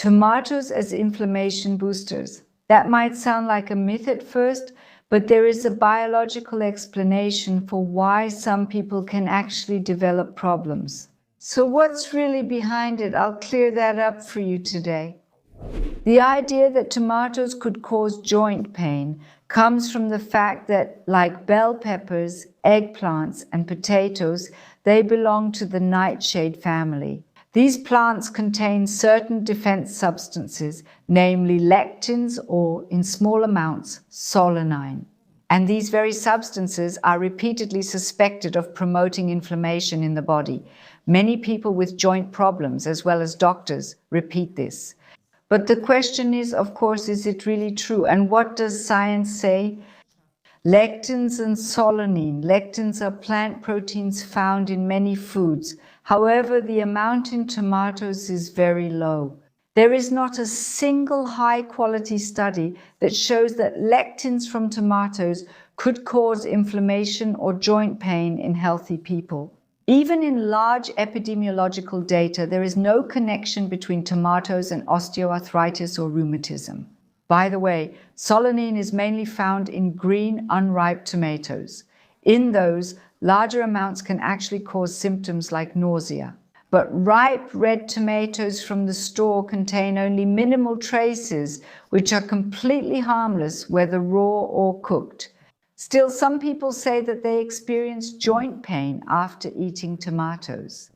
Tomatoes as inflammation boosters. That might sound like a myth at first, but there is a biological explanation for why some people can actually develop problems. So what's really behind it? I'll clear that up for you today. The idea that tomatoes could cause joint pain comes from the fact that, like bell peppers, eggplants, and potatoes, they belong to the nightshade family. These plants contain certain defense substances, namely lectins or, in small amounts, solanine. And these very substances are repeatedly suspected of promoting inflammation in the body. Many people with joint problems, as well as doctors, repeat this. But the question is, of course, is it really true? And what does science say? Lectins and solanine. Lectins are plant proteins found in many foods. However, the amount in tomatoes is very low. There is not a single high-quality study that shows that lectins from tomatoes could cause inflammation or joint pain in healthy people. Even in large epidemiological data, there is no connection between tomatoes and osteoarthritis or rheumatism. By the way, solanine is mainly found in green, unripe tomatoes. In those, larger amounts can actually cause symptoms like nausea. But ripe red tomatoes from the store contain only minimal traces, which are completely harmless, whether raw or cooked. Still, some people say that they experience joint pain after eating tomatoes.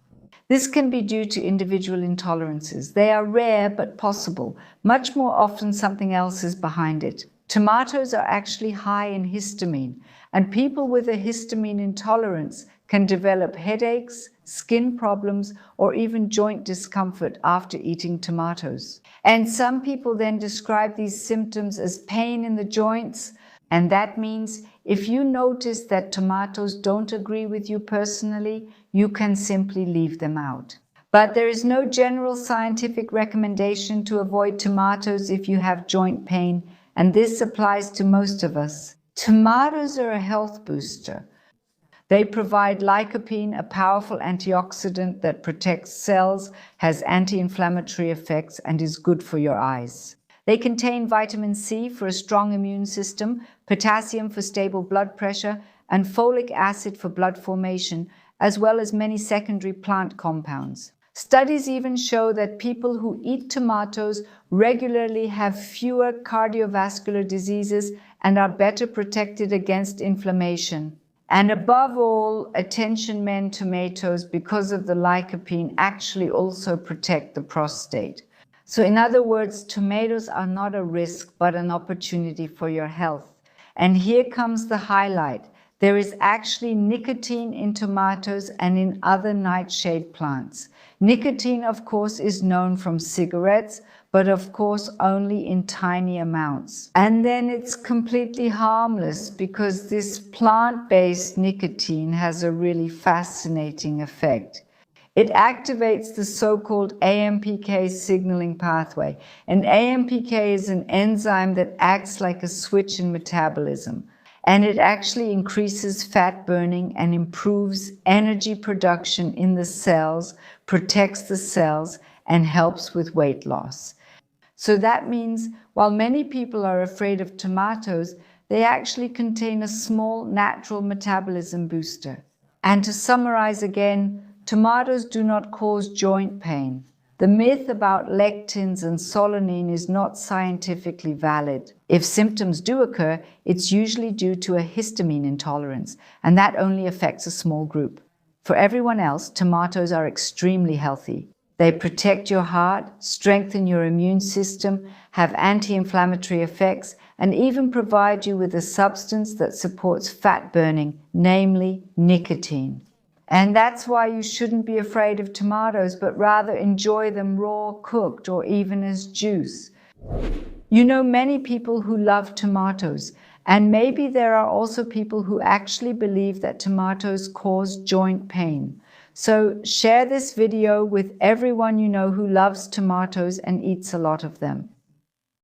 This can be due to individual intolerances. They are rare but possible. Much more often, something else is behind it. Tomatoes are actually high in histamine, and people with a histamine intolerance can develop headaches, skin problems, or even joint discomfort after eating tomatoes. And some people then describe these symptoms as pain in the joints, and that means if you notice that tomatoes don't agree with you personally, you can simply leave them out. But there is no general scientific recommendation to avoid tomatoes if you have joint pain, and this applies to most of us. Tomatoes are a health booster. They provide lycopene, a powerful antioxidant that protects cells, has anti-inflammatory effects, and is good for your eyes. They contain vitamin C for a strong immune system, potassium for stable blood pressure, and folic acid for blood formation, as well as many secondary plant compounds. Studies even show that people who eat tomatoes regularly have fewer cardiovascular diseases and are better protected against inflammation. And above all, attention men, tomatoes, because of the lycopene, actually also protect the prostate. So in other words, tomatoes are not a risk, but an opportunity for your health. And here comes the highlight. There is actually nicotine in tomatoes and in other nightshade plants. Nicotine, of course, is known from cigarettes, but of course only in tiny amounts. And then it's completely harmless because this plant-based nicotine has a really fascinating effect. It activates the so-called AMPK signaling pathway. And AMPK is an enzyme that acts like a switch in metabolism. And it actually increases fat burning and improves energy production in the cells, protects the cells, and helps with weight loss. So that means while many people are afraid of tomatoes, they actually contain a small natural metabolism booster. And to summarize again, tomatoes do not cause joint pain. The myth about lectins and solanine is not scientifically valid. If symptoms do occur, it's usually due to a histamine intolerance, and that only affects a small group. For everyone else, tomatoes are extremely healthy. They protect your heart, strengthen your immune system, have anti-inflammatory effects, and even provide you with a substance that supports fat burning, namely nicotine. And that's why you shouldn't be afraid of tomatoes, but rather enjoy them raw, cooked, or even as juice. You know many people who love tomatoes, and maybe there are also people who actually believe that tomatoes cause joint pain. So share this video with everyone you know who loves tomatoes and eats a lot of them.